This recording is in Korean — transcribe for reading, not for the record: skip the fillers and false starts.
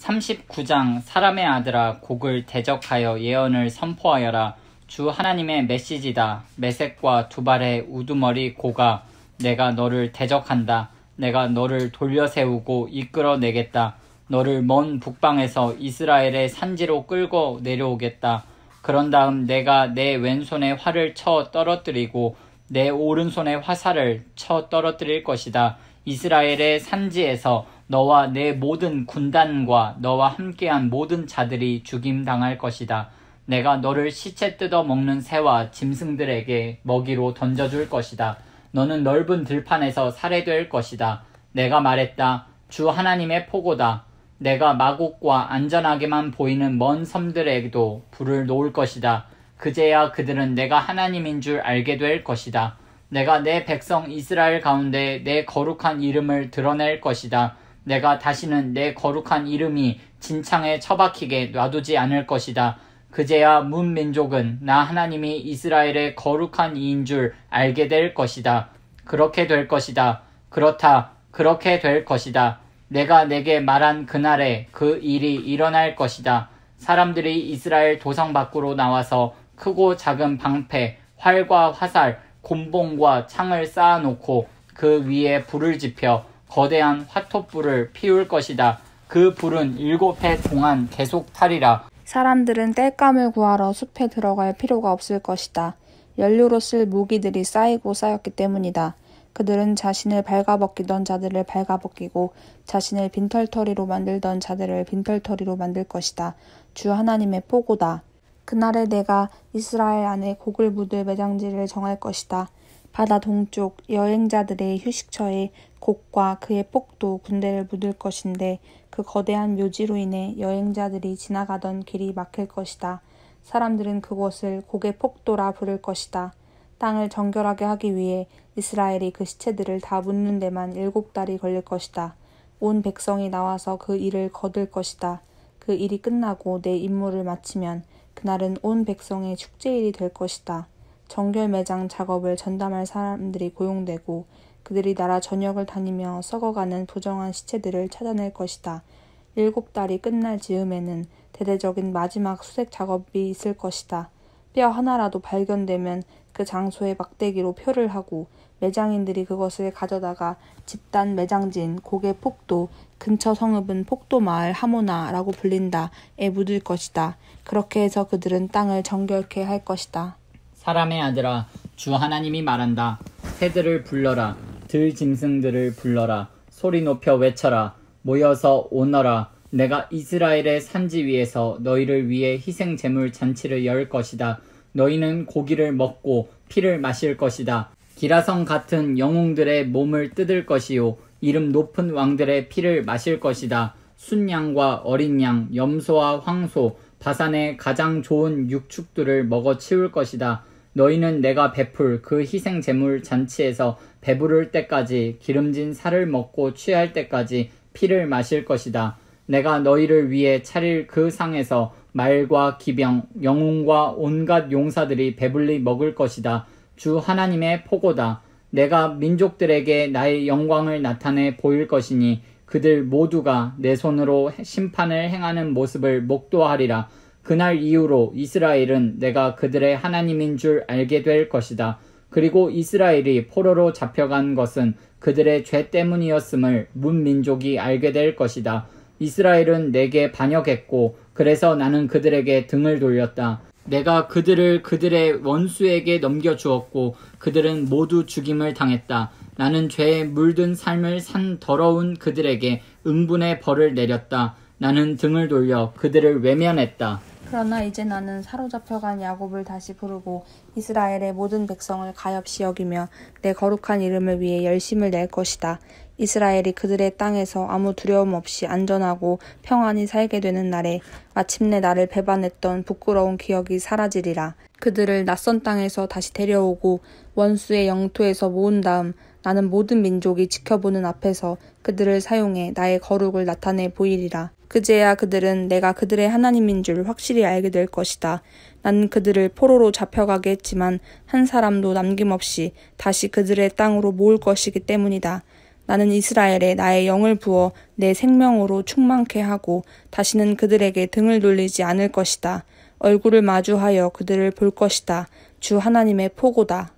39장 사람의 아들아 곡을 대적하여 예언을 선포하여라. 주 하나님의 메시지다. 메섹과 두발의 우두머리 고가 내가 너를 대적한다. 내가 너를 돌려세우고 이끌어내겠다. 너를 먼 북방에서 이스라엘의 산지로 끌고 내려오겠다. 그런 다음 내가 내 왼손에 활을 쳐 떨어뜨리고 내 오른손에 화살을 쳐 떨어뜨릴 것이다. 이스라엘의 산지에서 너와 내 모든 군단과 너와 함께한 모든 자들이 죽임당할 것이다. 내가 너를 시체 뜯어 먹는 새와 짐승들에게 먹이로 던져줄 것이다. 너는 넓은 들판에서 살해될 것이다. 내가 말했다. 주 하나님의 포고다. 내가 마곡과 안전하게만 보이는 먼 섬들에도 불을 놓을 것이다. 그제야 그들은 내가 하나님인 줄 알게 될 것이다. 내가 내 백성 이스라엘 가운데 내 거룩한 이름을 드러낼 것이다. 내가 다시는 내 거룩한 이름이 진창에 처박히게 놔두지 않을 것이다. 그제야 문민족은 나 하나님이 이스라엘의 거룩한 이인 줄 알게 될 것이다. 그렇게 될 것이다. 그렇다. 그렇게 될 것이다. 내가 내게 말한 그날에 그 일이 일어날 것이다. 사람들이 이스라엘 도성 밖으로 나와서 크고 작은 방패, 활과 화살, 곤봉과 창을 쌓아놓고 그 위에 불을 지펴 거대한 화톳불을 피울 것이다. 그 불은 7해 동안 계속 타리라. 사람들은 땔감을 구하러 숲에 들어갈 필요가 없을 것이다. 연료로 쓸 무기들이 쌓이고 쌓였기 때문이다. 그들은 자신을 발가벗기던 자들을 발가벗기고 자신을 빈털터리로 만들던 자들을 빈털터리로 만들 것이다. 주 하나님의 포고다. 그날에 내가 이스라엘 안에 곡을 묻을 매장지를 정할 것이다. 바다 동쪽 여행자들의 휴식처에 곡과 그의 폭도 군대를 묻을 것인데 그 거대한 묘지로 인해 여행자들이 지나가던 길이 막힐 것이다. 사람들은 그곳을 곡의 폭도라 부를 것이다. 땅을 정결하게 하기 위해 이스라엘이 그 시체들을 다 묻는 데만 7달이 걸릴 것이다. 온 백성이 나와서 그 일을 거둘 것이다. 그 일이 끝나고 내 임무를 마치면 그날은 온 백성의 축제일이 될 것이다. 정결 매장 작업을 전담할 사람들이 고용되고 그들이 나라 전역을 다니며 썩어가는 부정한 시체들을 찾아낼 것이다. 7달이 끝날 즈음에는 대대적인 마지막 수색 작업이 있을 것이다. 뼈 하나라도 발견되면 그 장소에 막대기로 표를 하고 매장인들이 그것을 가져다가 집단 매장지인 곡의 폭도, 근처 성읍은 폭도마을 하모나라고 불린다에 묻을 것이다. 그렇게 해서 그들은 땅을 정결케 할 것이다. 사람의 아들아, 주 하나님이 말한다. 새들을 불러라. 들짐승들을 불러라. 소리 높여 외쳐라. 모여서 오너라. 내가 이스라엘의 산지 위에서 너희를 위해 희생제물 잔치를 열 것이다. 너희는 고기를 먹고 피를 마실 것이다. 기라성 같은 영웅들의 몸을 뜯을 것이요. 이름 높은 왕들의 피를 마실 것이다. 순양과 어린 양, 염소와 황소, 바산의 가장 좋은 육축들을 먹어 치울 것이다. 너희는 내가 베풀 그 희생제물 잔치에서 배부를 때까지 기름진 살을 먹고 취할 때까지 피를 마실 것이다. 내가 너희를 위해 차릴 그 상에서 말과 기병, 영웅과 온갖 용사들이 배불리 먹을 것이다. 주 하나님의 포고다. 내가 민족들에게 나의 영광을 나타내 보일 것이니 그들 모두가 내 손으로 심판을 행하는 모습을 목도하리라. 그날 이후로 이스라엘은 내가 그들의 하나님인 줄 알게 될 것이다. 그리고 이스라엘이 포로로 잡혀간 것은 그들의 죄 때문이었음을 문민족이 알게 될 것이다. 이스라엘은 내게 반역했고 그래서 나는 그들에게 등을 돌렸다. 내가 그들을 그들의 원수에게 넘겨주었고 그들은 모두 죽임을 당했다. 나는 죄에 물든 삶을 산 더러운 그들에게 응분의 벌을 내렸다. 나는 등을 돌려 그들을 외면했다. 그러나 이제 나는 사로잡혀간 야곱을 다시 부르고 이스라엘의 모든 백성을 가엾이 여기며 내 거룩한 이름을 위해 열심을 낼 것이다. 이스라엘이 그들의 땅에서 아무 두려움 없이 안전하고 평안히 살게 되는 날에 마침내 나를 배반했던 부끄러운 기억이 사라지리라. 그들을 낯선 땅에서 다시 데려오고 원수의 영토에서 모은 다음 나는 모든 민족이 지켜보는 앞에서 그들을 사용해 나의 거룩을 나타내 보이리라. 그제야 그들은 내가 그들의 하나님인 줄 확실히 알게 될 것이다. 나는 그들을 포로로 잡혀가게 했지만 한 사람도 남김없이 다시 그들의 땅으로 모을 것이기 때문이다. 나는 이스라엘에 나의 영을 부어 내 생명으로 충만케 하고 다시는 그들에게 등을 돌리지 않을 것이다. 얼굴을 마주하여 그들을 볼 것이다. 주 하나님의 포고다.